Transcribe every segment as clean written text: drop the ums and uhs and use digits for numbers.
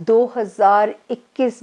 2021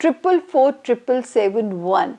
444771।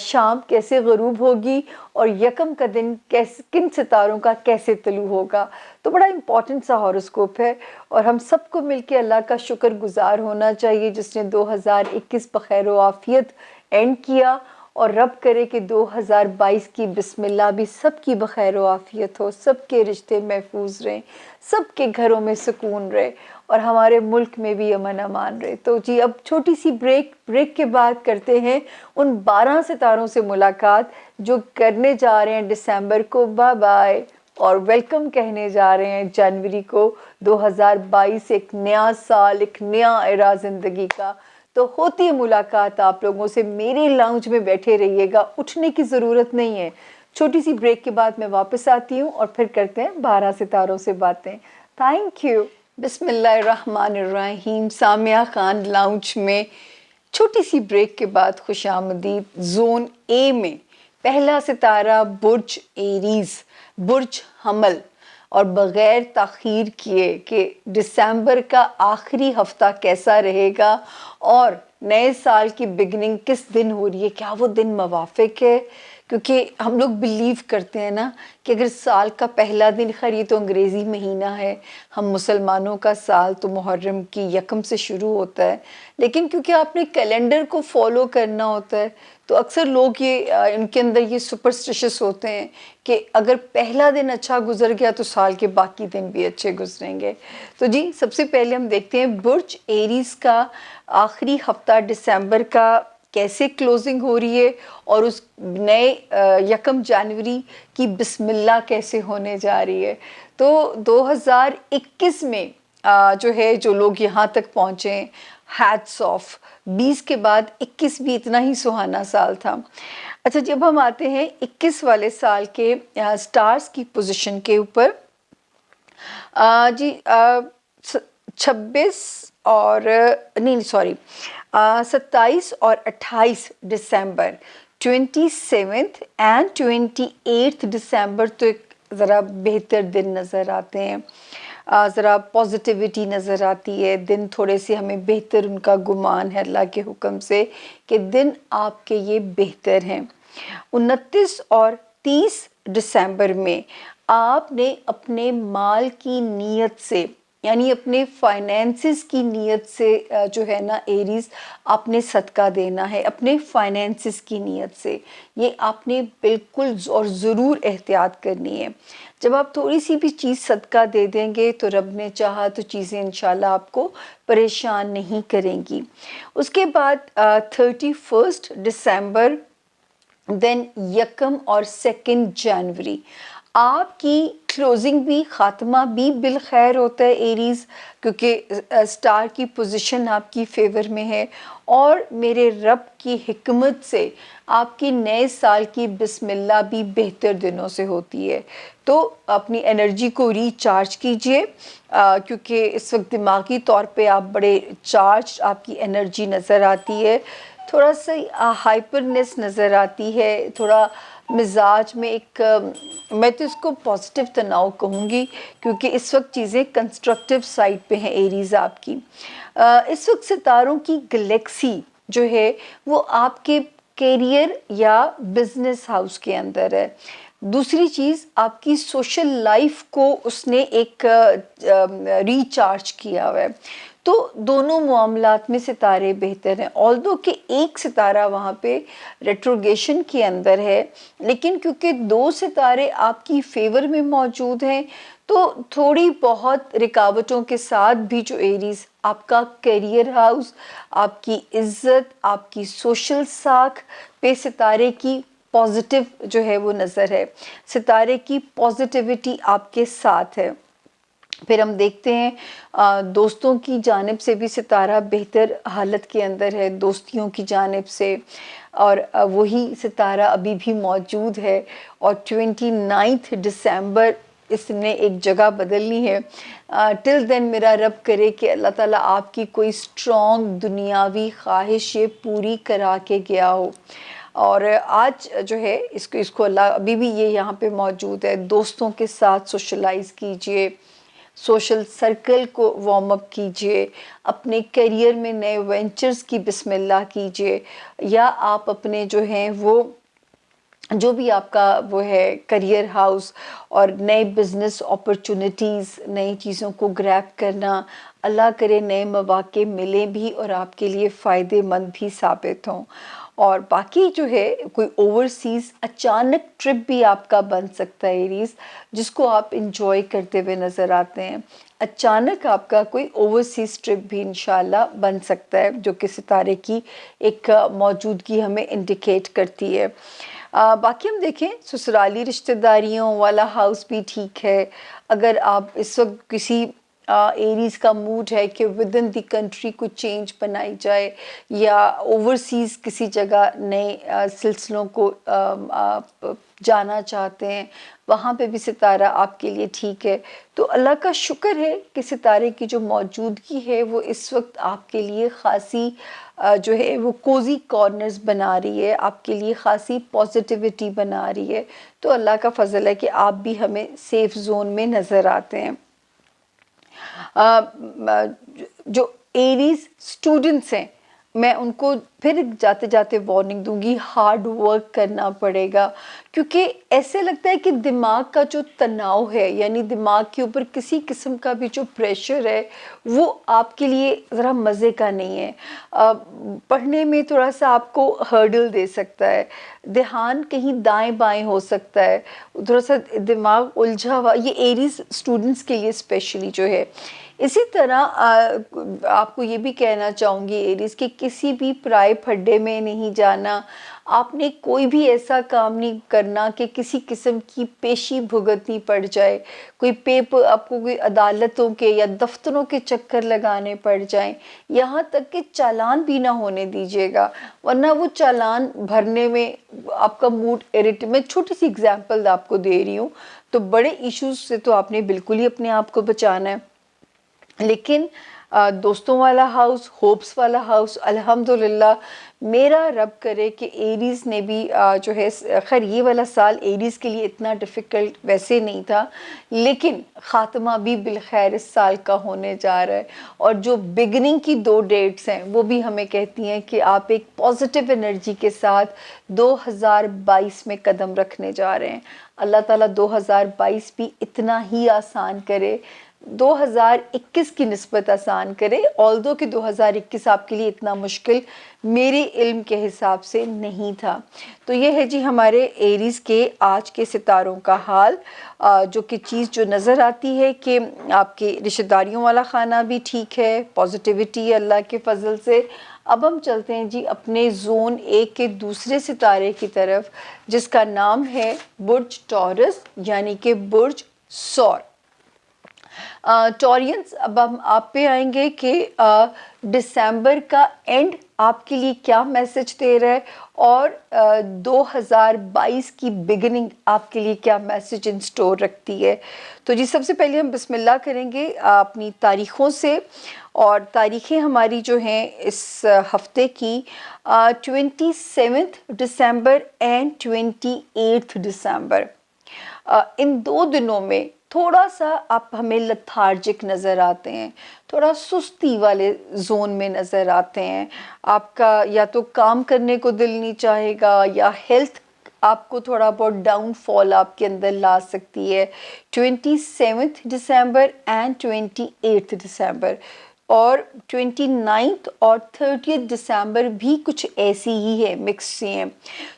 شام کیسے غروب ہوگی اور یکم کا دن کن ستاروں کا کیسے طلوع ہوگا. تو بڑا امپورٹنٹ سا ہاروسکوپ ہے اور ہم سب کو مل کے اللہ کا شکر گزار ہونا چاہیے جس نے 2021 بخیر و عافیت اینڈ کیا، اور رب کرے کہ 2022 کی بسم اللہ بھی سب کی بخیر و عافیت ہو، سب کے رشتے محفوظ رہیں، سب کے گھروں میں سکون رہے اور ہمارے ملک میں بھی امن امان رہے. تو جی اب چھوٹی سی بریک کے بعد کرتے ہیں ان 12 ستاروں سے ملاقات جو کرنے جا رہے ہیں دسمبر کو بائے بائے، اور ویلکم کہنے جا رہے ہیں جنوری کو. 2022 ایک نیا سال، ایک نیا ایرا زندگی کا. تو ہوتی ہے ملاقات آپ لوگوں سے. میرے لاؤنج میں بیٹھے رہیے گا، اٹھنے کی ضرورت نہیں ہے. چھوٹی سی بریک کے بعد میں واپس آتی ہوں اور پھر کرتے ہیں 12 ستاروں سے باتیں. Thank you. بسم اللہ الرحمن الرحیم. سامیہ خان لاؤنج میں چھوٹی سی بریک کے بعد خوش آمدید. زون اے میں پہلا ستارہ برج ایریز، برج حمل، اور بغیر تاخیر کیے کہ دسمبر کا آخری ہفتہ کیسا رہے گا اور نئے سال کی بگننگ کس دن ہو رہی ہے، کیا وہ دن موافق ہے. کیونکہ ہم لوگ بلیو کرتے ہیں نا کہ اگر سال کا پہلا دن، خیر یہ تو انگریزی مہینہ ہے، ہم مسلمانوں کا سال تو محرم کی یکم سے شروع ہوتا ہے، لیکن کیونکہ آپ نے کیلنڈر کو فالو کرنا ہوتا ہے تو اکثر لوگ ان کے اندر یہ سپرسٹیشس ہوتے ہیں کہ اگر پہلا دن اچھا گزر گیا تو سال کے باقی دن بھی اچھے گزریں گے. تو جی سب سے پہلے ہم دیکھتے ہیں برج ایریز کا آخری ہفتہ دسمبر کا کیسے کلوزنگ ہو رہی ہے اور اس نئے یکم جنوری کی بسم اللہ کیسے ہونے جا رہی ہے. تو 2021 میں جو ہے جو لوگ یہاں تک پہنچے ہیں، ہیٹس آف. 20 کے بعد 21 بھی اتنا ہی سہانا سال تھا. اچھا جب ہم آتے ہیں 21 والے سال کے سٹارز کی پوزیشن کے اوپر، جی 26 اور نہیں سوری 27 اور 28 دسمبر، 27 اینڈ 28 دسمبر تو ایک ذرا بہتر دن نظر آتے ہیں، ذرا پازیٹیوٹی نظر آتی ہے. دن تھوڑے سے ہمیں بہتر، ان کا گمان ہے اللہ کے حکم سے کہ دن آپ کے یہ بہتر ہیں. 29 اور 30 دسمبر میں آپ نے اپنے مال کی نیت سے، یعنی اپنے فائنینسز کی نیت سے جو ہے نا ایریز، آپ نے صدقہ دینا ہے اپنے فائنینسز کی نیت سے. یہ آپ نے بالکل اور ضرور احتیاط کرنی ہے. جب آپ تھوڑی سی بھی چیز صدقہ دے دیں گے تو رب نے چاہا تو چیزیں انشاءاللہ آپ کو پریشان نہیں کریں گی. اس کے بعد 31 دسمبر، دین یکم اور 2 جنوری، آپ کی کلوزنگ بھی، خاتمہ بھی بالخیر ہوتا ہے ایریز، کیونکہ سٹار کی پوزیشن آپ کی فیور میں ہے اور میرے رب کی حکمت سے آپ کی نئے سال کی بسم اللہ بھی بہتر دنوں سے ہوتی ہے. تو اپنی انرجی کو ریچارج کیجئے، کیونکہ اس وقت دماغی طور پہ آپ بڑے چارج، آپ کی انرجی نظر آتی ہے، تھوڑا سا ہائپرنس نظر آتی ہے، تھوڑا مزاج میں ایک، میں تو اس کو پازیٹیو تناؤ کہوں گی کیونکہ اس وقت چیزیں کنسٹرکٹیو سائڈ پہ ہیں ایریز آپ کی. اس وقت ستاروں کی گلیکسی جو ہے وہ آپ کے کیریئر یا بزنس ہاؤس کے اندر ہے. دوسری چیز، آپ کی سوشل لائف کو اس نے ایک ریچارج کیا ہوا ہے. تو دونوں معاملات میں ستارے بہتر ہیں، آلدو کہ ایک ستارہ وہاں پہ ریٹروگیشن کے اندر ہے، لیکن کیونکہ 2 ستارے آپ کی فیور میں موجود ہیں تو تھوڑی بہت رکاوٹوں کے ساتھ بھی جو ایریز آپ کا کیریئر ہاؤس، آپ کی عزت، آپ کی سوشل ساکھ پہ ستارے کی پازیٹیو جو ہے وہ نظر ہے، ستارے کی پازیٹیوٹی آپ کے ساتھ ہے. پھر ہم دیکھتے ہیں دوستوں کی جانب سے بھی ستارہ بہتر حالت کے اندر ہے، دوستیوں کی جانب سے، اور وہی ستارہ ابھی بھی موجود ہے. اور 29 دسمبر اس نے ایک جگہ بدلنی ہے. ٹل دین میرا رب کرے کہ اللہ تعالیٰ آپ کی کوئی اسٹرانگ دنیاوی خواہش یہ پوری کرا کے گیا ہو. اور آج جو ہے اس کو اللہ ابھی بھی یہ یہاں پہ موجود ہے. دوستوں کے ساتھ سوشلائز کیجئے، سوشل سرکل کو وارم اپ کیجئے، اپنے کیریئر میں نئے وینچرز کی بسم اللہ کیجئے، یا آپ اپنے جو ہیں وہ جو بھی آپ کا وہ ہے کریئر ہاؤس اور نئے بزنس اپرچونٹیز، نئی چیزوں کو گریب کرنا، اللہ کرے نئے مواقع ملیں بھی اور آپ کے لیے فائدے مند بھی ثابت ہوں۔ اور باقی جو ہے کوئی اوورسیز اچانک ٹرپ بھی آپ کا بن سکتا ہے ایریز، جس کو آپ انجوائے کرتے ہوئے نظر آتے ہیں۔ اچانک آپ کا کوئی اوورسیز ٹرپ بھی انشاءاللہ بن سکتا ہے، جو کہ ستارے کی ایک موجودگی ہمیں انڈیکیٹ کرتی ہے۔ باقی ہم دیکھیں سسرالی رشتہ داریوں والا ہاؤس بھی ٹھیک ہے۔ اگر آپ اس وقت کسی ایریز کا موڈ ہے کہ ود ان دی کنٹری کچھ چینج بنائی جائے، یا اوورسیز کسی جگہ نئے سلسلوں کو جانا چاہتے ہیں، وہاں پہ بھی ستارہ آپ کے لیے ٹھیک ہے۔ تو اللہ کا شکر ہے کہ ستارے کی جو موجودگی ہے وہ اس وقت آپ کے لیے خاصی جو ہے وہ کوزی کارنرز بنا رہی ہے، آپ کے لیے خاصی پازیٹیوٹی بنا رہی ہے۔ تو اللہ کا فضل ہے کہ آپ بھی ہمیں سیف زون میں نظر آتے ہیں۔ جو ایریز اسٹوڈنٹس ہیں، میں ان کو پھر جاتے جاتے وارننگ دوں گی، ہارڈ ورک کرنا پڑے گا، کیونکہ ایسے لگتا ہے کہ دماغ کا جو تناؤ ہے، یعنی دماغ کے اوپر کسی قسم کا بھی جو پریشر ہے، وہ آپ کے لیے ذرا مزے کا نہیں ہے۔ پڑھنے میں تھوڑا سا آپ کو ہرڈل دے سکتا ہے، دھیان کہیں دائیں بائیں ہو سکتا ہے، تھوڑا سا دماغ الجھا ہوا، یہ ایریز اسٹوڈنٹس کے لیے اسپیشلی جو ہے۔ اسی طرح آپ کو یہ بھی کہنا چاہوں گی ایریز کہ کسی بھی پرائے پھڈے میں نہیں جانا، آپ نے کوئی بھی ایسا کام نہیں کرنا کہ کسی قسم کی پیشی بھگتنی پڑ جائے، کوئی پیپر آپ کو کوئی عدالتوں کے یا دفتروں کے چکر لگانے پڑ جائیں، یہاں تک کہ چالان بھی نہ ہونے دیجیے گا، ورنہ وہ چالان بھرنے میں آپ کا موڈ میں چھوٹی سی اگزامپل آپ کو دے رہی ہوں، تو بڑے ایشوز سے تو آپ نے بالکل ہی اپنے آپ کو بچانا ہے۔ لیکن دوستوں والا ہاؤس، ہوپس والا ہاؤس، الحمدللہ میرا رب کرے کہ ایریز نے بھی جو ہے، خیر یہ والا سال ایریز کے لیے اتنا ڈیفیکلٹ ویسے نہیں تھا، لیکن خاتمہ بھی بالخیر اس سال کا ہونے جا رہا ہے، اور جو بگننگ کی 2 ڈیٹس ہیں وہ بھی ہمیں کہتی ہیں کہ آپ ایک پازیٹیو انرجی کے ساتھ 2022 میں قدم رکھنے جا رہے ہیں۔ اللہ تعالیٰ 2022 بھی اتنا ہی آسان کرے، 2021 کی نسبت آسان کرے، although کہ 2021 آپ کے لیے اتنا مشکل میرے علم کے حساب سے نہیں تھا۔ تو یہ ہے جی ہمارے ایریز کے آج کے ستاروں کا حال، جو کہ چیز جو نظر آتی ہے کہ آپ کے رشتہ داریوں والا خانہ بھی ٹھیک ہے، پازیٹیوٹی اللہ کے فضل سے۔ اب ہم چلتے ہیں جی اپنے زون 1 کے دوسرے ستارے کی طرف، جس کا نام ہے برج ٹورس، یعنی کہ برج سور۔ ٹورینز، اب ہم آپ پہ آئیں گے کہ دسمبر کا اینڈ آپ کے لیے کیا میسج دے رہا ہے، اور 2022 کی بگننگ آپ کے لیے کیا میسج ان سٹور رکھتی ہے۔ تو جی سب سے پہلے ہم بسم اللہ کریں گے اپنی تاریخوں سے، اور تاریخیں ہماری جو ہیں اس ہفتے کی 27 دسمبر اینڈ 28 دسمبر، ان 2 دنوں میں تھوڑا سا آپ ہمیں لتھارجک نظر آتے ہیں، تھوڑا سستی والے زون میں نظر آتے ہیں، آپ کا یا تو کام کرنے کو دل نہیں چاہے گا، یا ہیلتھ آپ کو تھوڑا بہت ڈاؤن فال آپ کے اندر لا سکتی ہے۔ 27 دسمبر اینڈ 28 دسمبر، اور 29 اور 30 دسمبر بھی کچھ ایسی ہی ہے، مکس سی ہیں۔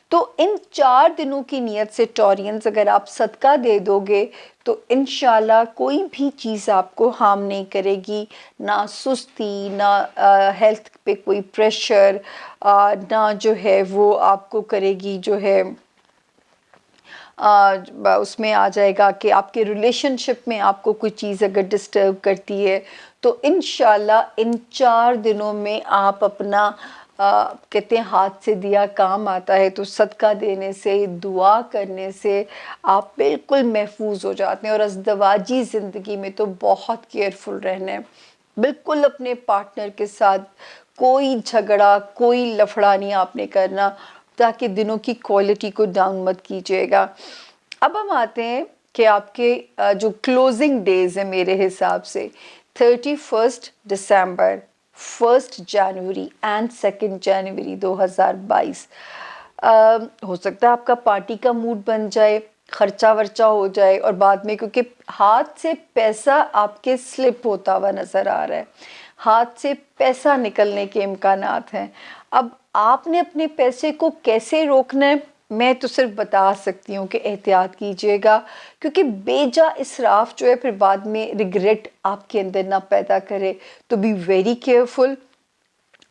تو ان 4 دنوں کی نیت سے ٹورینز اگر آپ صدقہ دے دو گے تو انشاءاللہ کوئی بھی چیز آپ کو ہارم نہیں کرے گی، نہ سستی، نہ ہیلتھ پہ کوئی پریشر، نہ جو ہے وہ آپ کو کرے گی جو ہے اس میں آ جائے گا کہ آپ کے ریلیشن شپ میں آپ کو کوئی چیز اگر ڈسٹرب کرتی ہے، تو انشاءاللہ ان 4 دنوں میں آپ اپنا کہتے ہیں ہاتھ سے دیا کام آتا ہے، تو صدقہ دینے سے، دعا کرنے سے آپ بالکل محفوظ ہو جاتے ہیں۔ اور ازدواجی زندگی میں تو بہت کیئرفل رہنا ہے، بالکل اپنے پارٹنر کے ساتھ کوئی جھگڑا، کوئی لفڑا نہیں آپ نے کرنا، تاکہ دنوں کی کوالٹی کو ڈاؤن مت کیجیے گا۔ اب ہم آتے ہیں کہ آپ کے جو کلوزنگ ڈیز ہیں میرے حساب سے 31 دسمبر، 1 جنوری اینڈ 2 جنوری 2022، ہو سکتا ہے آپ کا پارٹی کا موڈ بن جائے، خرچہ ورچہ ہو جائے، اور بعد میں کیونکہ ہاتھ سے پیسہ آپ کے سلپ ہوتا ہوا نظر آ رہا ہے، ہاتھ سے پیسہ نکلنے کے امکانات ہیں۔ اب آپ نے اپنے پیسے کو کیسے روکنا ہے، میں تو صرف بتا سکتی ہوں کہ احتیاط کیجیے گا، کیونکہ بے جا اسراف جو ہے پھر بعد میں ریگریٹ آپ کے اندر نہ پیدا کرے، تو بی ویری کیئرفل۔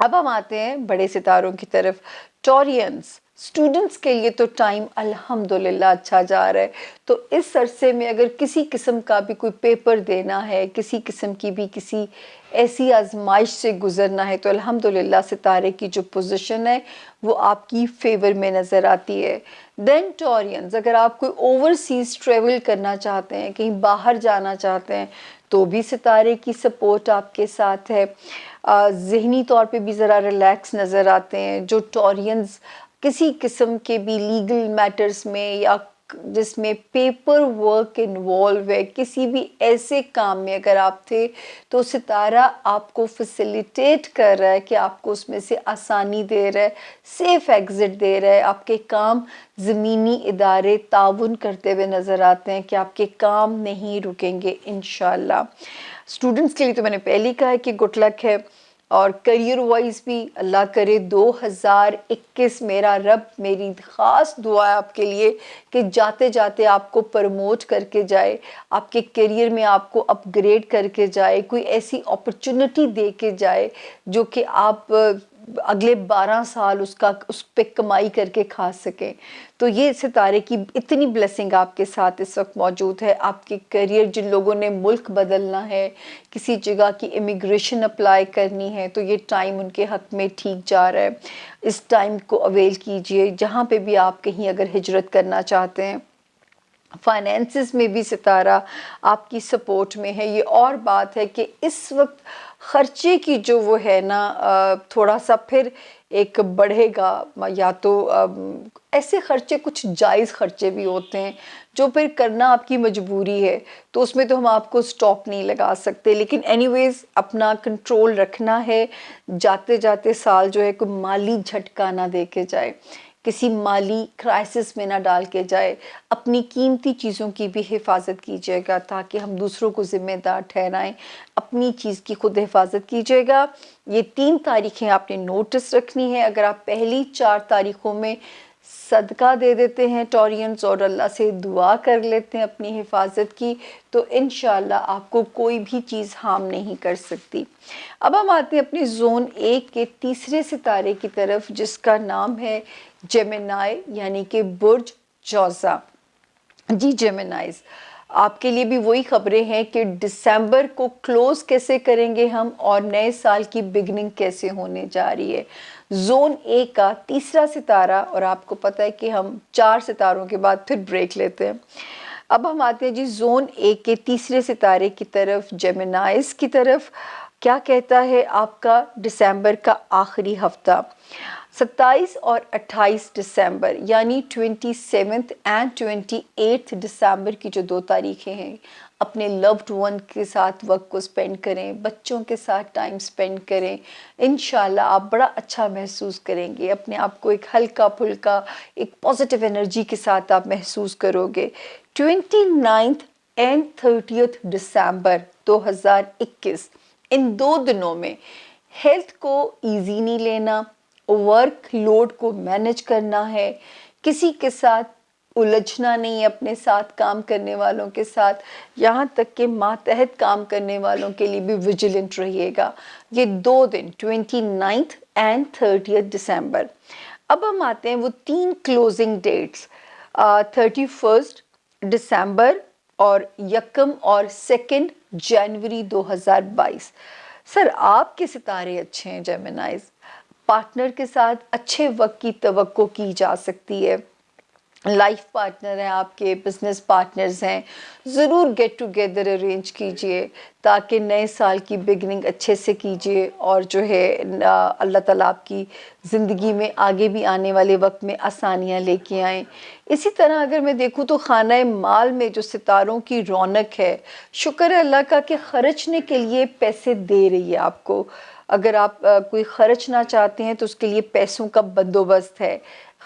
اب ہم آتے ہیں بڑے ستاروں کی طرف، ٹورینز اسٹوڈنٹس کے لیے تو ٹائم الحمدللہ اچھا جا رہا ہے۔ تو اس عرصے میں اگر کسی قسم کا بھی کوئی پیپر دینا ہے، کسی قسم کی بھی کسی ایسی آزمائش سے گزرنا ہے، تو الحمدللہ ستارے کی جو پوزیشن ہے وہ آپ کی فیور میں نظر آتی ہے۔ دین ٹورینز، اگر آپ کوئی اوورسیز ٹریول کرنا چاہتے ہیں، کہیں باہر جانا چاہتے ہیں، تو بھی ستارے کی سپورٹ آپ کے ساتھ ہے۔ ذہنی طور پہ بھی ذرا ریلیکس نظر آتے ہیں جو ٹورینز کسی قسم کے بھی لیگل میٹرز میں یا جس میں پیپر ورک انوالو ہے، کسی بھی ایسے کام میں اگر آپ تھے تو ستارہ آپ کو فیسیلیٹیٹ کر رہا ہے کہ آپ کو اس میں سے آسانی دے رہا ہے، سیف ایگزٹ دے رہا ہے۔ آپ کے کام زمینی ادارے تعاون کرتے ہوئے نظر آتے ہیں کہ آپ کے کام نہیں رکیں گے انشاءاللہ۔ اسٹوڈنٹس کے لیے تو میں نے پہلے ہی کہا ہے کہ گڈ لک ہے، اور کریئر وائز بھی اللہ کرے 2021 میرا رب، میری خاص دعا ہے آپ کے لیے کہ جاتے جاتے آپ کو پروموٹ کر کے جائے، آپ کے کریئر میں آپ کو اپ گریڈ کر کے جائے، کوئی ایسی اپرچونٹی دے کے جائے جو کہ آپ اگلے 12 سال اس پہ کمائی کر کے کھا سکیں۔ تو یہ ستارے کی اتنی بلیسنگ آپ کے ساتھ اس وقت موجود ہے۔ آپ کے کریئر، جن لوگوں نے ملک بدلنا ہے، کسی جگہ کی امیگریشن اپلائی کرنی ہے، تو یہ ٹائم ان کے حق میں ٹھیک جا رہا ہے۔ اس ٹائم کو اویل کیجئے، جہاں پہ بھی آپ کہیں اگر ہجرت کرنا چاہتے ہیں۔ فائنینسز میں بھی ستارہ آپ کی سپورٹ میں ہے۔ یہ اور بات ہے کہ اس وقت خرچے کی جو وہ ہے نا تھوڑا سا پھر ایک بڑھے گا، یا تو ایسے خرچے کچھ جائز خرچے بھی ہوتے ہیں جو پھر کرنا آپ کی مجبوری ہے، تو اس میں تو ہم آپ کو سٹاپ نہیں لگا سکتے، لیکن اینی ویز اپنا کنٹرول رکھنا ہے، جاتے جاتے سال جو ہے کوئی مالی جھٹکا نہ دے کے جائے، کسی مالی کرائسس میں نہ ڈال کے جائے۔ اپنی قیمتی چیزوں کی بھی حفاظت کیجیے گا تاکہ ہم دوسروں کو ذمہ دار ٹھہرائیں، اپنی چیز کی خود حفاظت کیجیے گا۔ یہ 3 تاریخیں آپ نے نوٹس رکھنی ہے۔ اگر آپ پہلی 4 تاریخوں میں صدقہ دے دیتے ہیں ٹورینز، اور اللہ سے دعا کر لیتے ہیں اپنی حفاظت کی، تو انشاءاللہ آپ کو کوئی بھی چیز ہارم نہیں کر سکتی۔ اب ہم آتے ہیں اپنی زون 1 کے تیسرے ستارے کی طرف، جس کا نام ہے جیمنائی، یعنی کہ برج جوزا۔ جی جیمنائز، آپ کے لیے بھی وہی خبریں ہیں کہ دسمبر کو کلوز کیسے کریں گے ہم، اور نئے سال کی بگننگ کیسے ہونے جا رہی ہے۔ زون 1 کا تیسرا ستارہ، اور آپ کو پتہ ہے کہ ہم 4 ستاروں کے بعد پھر بریک لیتے ہیں۔ اب ہم آتے ہیں جی زون 1 کے تیسرے ستارے کی طرف، جیمنائز کی طرف۔ کیا کہتا ہے آپ کا دسمبر کا آخری ہفتہ؟ 27 اور 28 دسمبر، یعنی 27 اینڈ 28 دسمبر کی جو 2 تاریخیں ہیں، اپنے لوڈ ون کے ساتھ وقت کو سپینڈ کریں، بچوں کے ساتھ ٹائم سپینڈ کریں۔ انشاءاللہ آپ بڑا اچھا محسوس کریں گے، اپنے آپ کو ایک ہلکا پھلکا، ایک پازیٹیو انرجی کے ساتھ آپ محسوس کرو گے۔ 29 اینڈ 30 دسمبر 2021، ان 2 دنوں میں ہیلتھ کو ایزی نہیں لینا، ورک لوڈ کو مینج کرنا ہے، کسی کے ساتھ الجھنا نہیں ہے، اپنے ساتھ کام کرنے والوں کے ساتھ، یہاں تک کہ ماتحت کام کرنے والوں کے لیے بھی ویجیلنٹ رہیے گا۔ یہ 2 دن 29 اینڈ 30 دسمبر۔ اب ہم آتے ہیں وہ 3 کلوزنگ ڈیٹس، 31 دسمبر اور 1 اور 2 جنوری 2022۔ سر آپ کے ستارے اچھے ہیں جیمنائز، پارٹنر کے ساتھ اچھے وقت کی توقع کی جا سکتی ہے، لائف پارٹنر ہیں آپ کے، بزنس پارٹنرز ہیں، ضرور گیٹ ٹوگیدر ارینج کیجئے تاکہ نئے سال کی بگننگ اچھے سے کیجئے، اور جو ہے اللہ تعالیٰ آپ کی زندگی میں آگے بھی آنے والے وقت میں آسانیاں لے کے آئیں۔ اسی طرح اگر میں دیکھوں تو خانہ مال میں جو ستاروں کی رونق ہے، شکر ہے اللہ کا کہ خرچنے کے لیے پیسے دے رہی ہے آپ کو۔ اگر آپ کوئی خرچنا چاہتے ہیں تو اس کے لیے پیسوں کا بندوبست ہے،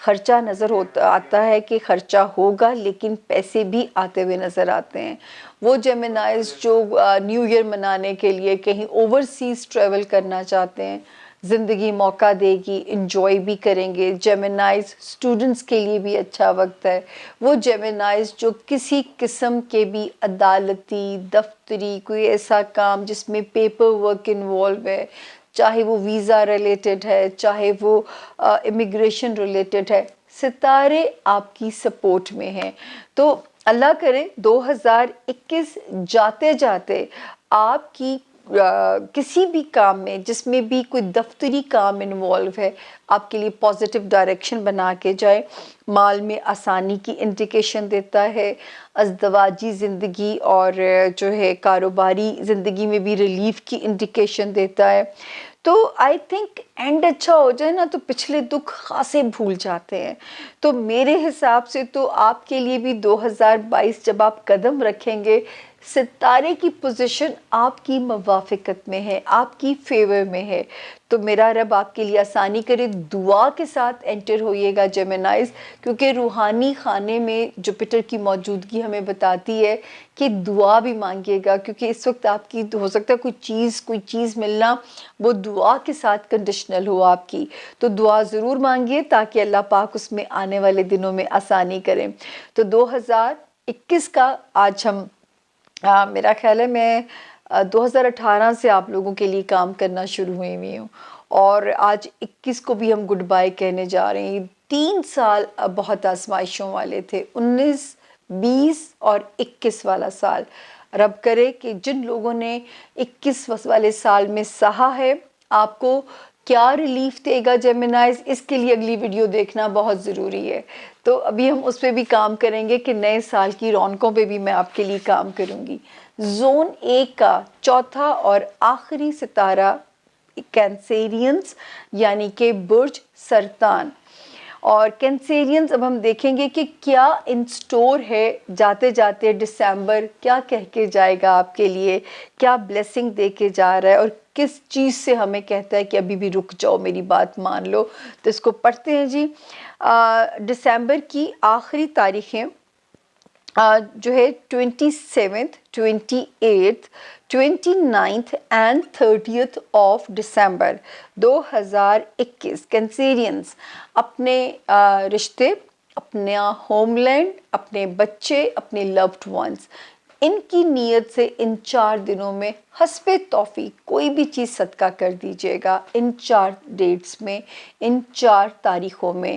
خرچہ نظر آتا ہے کہ خرچہ ہوگا، لیکن پیسے بھی آتے ہوئے نظر آتے ہیں۔ وہ جیمنائز جو نیو ایئر منانے کے لیے کہیں اوورسیز ٹریول کرنا چاہتے ہیں، زندگی موقع دے گی، انجوائے بھی کریں گے۔ جیمنائز اسٹوڈنٹس کے لیے بھی اچھا وقت ہے۔ وہ جیمنائز جو کسی قسم کے بھی عدالتی، دفتری کوئی ایسا کام جس میں پیپر ورک انوالو ہے، چاہے وہ ویزا ریلیٹڈ ہے، چاہے وہ امیگریشن ریلیٹڈ ہے، ستارے آپ کی سپورٹ میں ہیں۔ تو اللہ کرے 2021 جاتے جاتے آپ کی کسی بھی کام میں جس میں بھی کوئی دفتری کام انوالو ہے، آپ کے لیے پازیٹیو ڈائریکشن بنا کے جائے۔ مال میں آسانی کی انڈیکیشن دیتا ہے، ازدواجی زندگی اور جو ہے کاروباری زندگی میں بھی ریلیف کی انڈیکیشن دیتا ہے۔ تو آئی تھنک اینڈ اچھا ہو جائے نا تو پچھلے دکھ خاصے بھول جاتے ہیں۔ تو میرے حساب سے تو آپ کے لیے بھی 2022 جب آپ قدم رکھیں گے، ستارے کی پوزیشن آپ کی موافقت میں ہے، آپ کی فیور میں ہے۔ تو میرا رب آپ کے لیے آسانی کرے، دعا کے ساتھ انٹر ہوئیے گا جیمنائز، کیونکہ روحانی خانے میں جوپیٹر کی موجودگی ہمیں بتاتی ہے کہ دعا بھی مانگیے گا، کیونکہ اس وقت آپ کی ہو سکتا ہے کوئی چیز ملنا وہ دعا کے ساتھ کنڈیشنل ہو آپ کی، تو دعا ضرور مانگیے تاکہ اللہ پاک اس میں آنے والے دنوں میں آسانی کریں۔ تو 2021 کا آج ہم میرا خیال ہے میں 2018 سے آپ لوگوں کے لیے کام کرنا شروع ہوئی ہوں، اور آج 21 کو بھی ہم گڈ بائی کہنے جا رہے ہیں۔ 3 سال بہت آزمائشوں والے تھے، 19، 20 اور 21 والا سال۔ رب کرے کہ جن لوگوں نے 21 والے سال میں سہا ہے، آپ کو کیا ریلیف دے گا جیمنائز، اس کے لیے اگلی ویڈیو دیکھنا بہت ضروری ہے۔ تو ابھی ہم اس پہ بھی کام کریں گے کہ نئے سال کی رونقوں پہ بھی میں آپ کے لیے کام کروں گی۔ زون 1 کا چوتھا اور آخری ستارہ کینسیرینز یعنی کہ برج سرطان، اور کینسیرینز اب ہم دیکھیں گے کہ کیا ان سٹور ہے جاتے جاتے ڈسمبر، کیا کہہ کے جائے گا آپ کے لیے، کیا بلیسنگ دے کے جا رہا ہے، اور کس چیز سے ہمیں کہتا ہے کہ ابھی بھی رک جاؤ، میری بات مان لو۔ تو اس کو پڑھتے ہیں جی۔ دسمبر کی آخری تاریخیں جو ہے 27th، 28th، 29th and 30th of December 2021۔ کینسیرینز اپنے رشتے، اپنا ہوم لینڈ، اپنے بچے، اپنے لوڈ ونز، ان کی نیت سے ان 4 دنوں میں حسب توفیق کوئی بھی چیز صدقہ کر دیجیے گا، ان 4 ڈیٹس میں، ان 4 تاریخوں میں،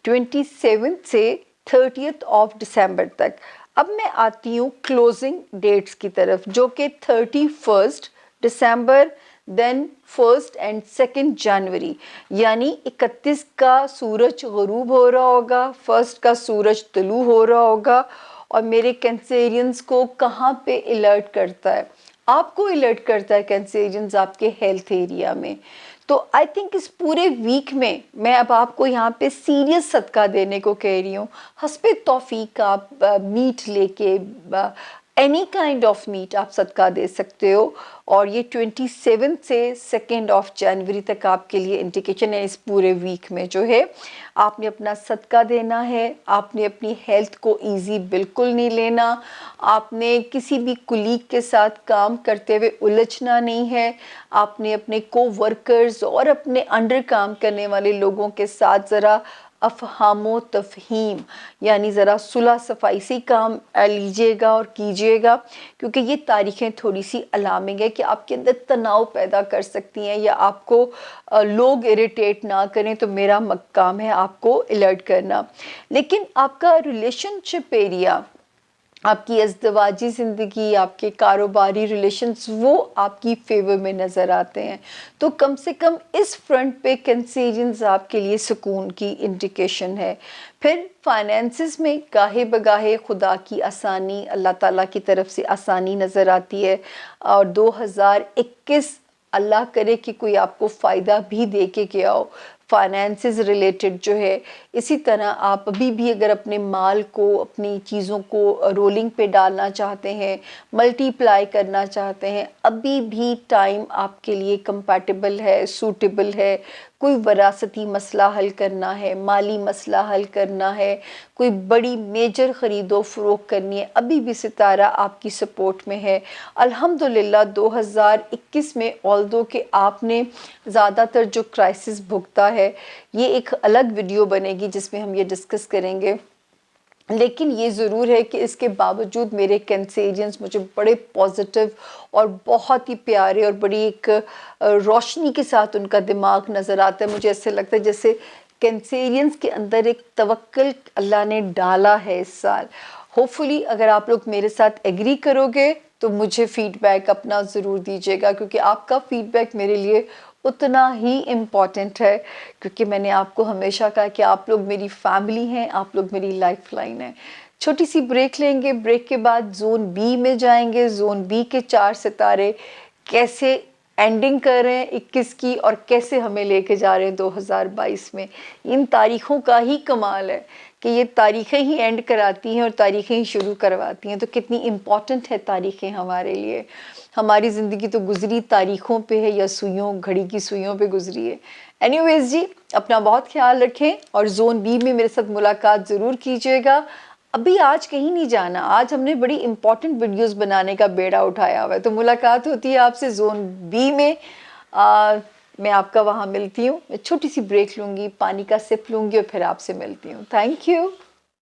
27 سے 30th آف ڈسمبر تک۔ اب میں آتی ہوں کلوزنگ ڈیٹس کی طرف، جو کہ 31 ڈسمبر، دین 1 اینڈ 2 جنوری، یعنی 31 کا سورج غروب ہو رہا ہوگا، 1 کا سورج طلوع ہو رہا ہوگا، اور میرے کینسیرینز کو کہاں پہ الرٹ کرتا ہے؟ آپ کو الرٹ کرتا ہے کینسیرینز آپ کے ہیلتھ ایریا میں۔ تو آئی تھنک اس پورے ویک میں اب آپ کو یہاں پہ سیریس صدقہ دینے کو کہہ رہی ہوں۔ حسب توفیق آپ میٹ لے کے، اینی کائنڈ آف میٹ آپ صدقہ دے سکتے ہو، اور یہ 27 سے 2 آف جنوری تک آپ کے لیے انڈیکیشن ہے۔ اس پورے ویک میں جو ہے آپ نے اپنا صدقہ دینا ہے، آپ نے اپنی ہیلتھ کو ایزی بالکل نہیں لینا، آپ نے کسی بھی کولیگ کے ساتھ کام کرتے ہوئے الجھنا نہیں ہے، آپ نے اپنے کو ورکرز اور اپنے انڈر کام کرنے والے لوگوں کے ساتھ ذرا افہام و تفہیم یعنی ذرا صلح صفائی سے کام لیجیے گا اور کیجیے گا، کیونکہ یہ تاریخیں تھوڑی سی الارمنگ ہے کہ آپ کے اندر تناؤ پیدا کر سکتی ہیں، یا آپ کو لوگ اریٹیٹ نہ کریں، تو میرا کام ہے آپ کو الرٹ کرنا۔ لیکن آپ کا ریلیشن شپ ایریا آپ کی ازدواجی زندگی، آپ کے کاروباری ریلیشنز وہ آپ کی فیور میں نظر آتے ہیں. تو کم سے کم اس فرنٹ پہ کینسیرینز آپ کے لیے سکون کی انڈیکیشن ہے. پھر فائنینسز میں گاہے بگاہے خدا کی آسانی، اللہ تعالیٰ کی طرف سے آسانی نظر آتی ہے. اور 2021 اللہ کرے کہ کوئی آپ کو فائدہ بھی دے کے گیا ہو فائنینسز ریلیٹڈ جو ہے. اسی طرح آپ ابھی بھی اگر اپنے مال کو، اپنی چیزوں کو رولنگ پہ ڈالنا چاہتے ہیں، ملٹی پلائی کرنا چاہتے ہیں، ابھی بھی ٹائم آپ کے لیے کمپیٹیبل ہے، سوٹیبل ہے. کوئی وراثتی مسئلہ حل کرنا ہے، مالی مسئلہ حل کرنا ہے، کوئی بڑی میجر خرید و فروخت کرنی ہے، ابھی بھی ستارہ آپ کی سپورٹ میں ہے. الحمدللہ 2021 میں آلدو کہ آپ نے زیادہ تر جو کرائسس بھگتا ہے، یہ ایک الگ ویڈیو بنے گی جس میں ہم یہ ڈسکس کریں گے. لیکن یہ ضرور ہے کہ اس کے باوجود میرے کینسیرینز مجھے بڑے پازیٹیو اور بہت ہی پیارے اور بڑی ایک روشنی کے ساتھ ان کا دماغ نظر آتا ہے. مجھے ایسے لگتا ہے جیسے کینسیرینز کے اندر ایک توکل اللہ نے ڈالا ہے اس سال. ہوپفلی اگر آپ لوگ میرے ساتھ ایگری کرو گے تو مجھے فیڈ بیک اپنا ضرور دیجیے گا، کیونکہ آپ کا فیڈ بیک میرے لیے اتنا ہی امپورٹنٹ ہے. کیونکہ میں نے آپ کو ہمیشہ کہا کہ آپ لوگ میری فیملی ہیں، آپ لوگ میری لائف لائن ہیں. چھوٹی سی بریک لیں گے، بریک کے بعد زون بی میں جائیں گے. زون بی کے 4 ستارے کیسے اینڈنگ کر رہے ہیں 21 کی اور کیسے ہمیں لے کے جا رہے ہیں 2022 میں. ان تاریخوں کا ہی کمال ہے کہ یہ تاریخیں ہی اینڈ کراتی ہیں اور تاریخیں ہی شروع کرواتی ہیں. تو کتنی امپورٹنٹ ہے تاریخیں ہمارے لیے. ہماری زندگی تو گزری تاریخوں پہ ہے یا سوئیوں، گھڑی کی سوئیوں پہ گزری ہے. اینی ویز جی، اپنا بہت خیال رکھیں اور زون بی میں میرے ساتھ ملاقات ضرور کیجیے گا. ابھی آج کہیں نہیں جانا، آج ہم نے بڑی امپورٹنٹ ویڈیوز بنانے کا بیڑا اٹھایا ہوا ہے. تو ملاقات ہوتی ہے آپ سے زون بی میں. میں آپ کا وہاں ملتی ہوں. میں چھوٹی سی بریک لوں گی، پانی کا سپ لوں گی اور پھر آپ سے ملتی ہوں. Thank you.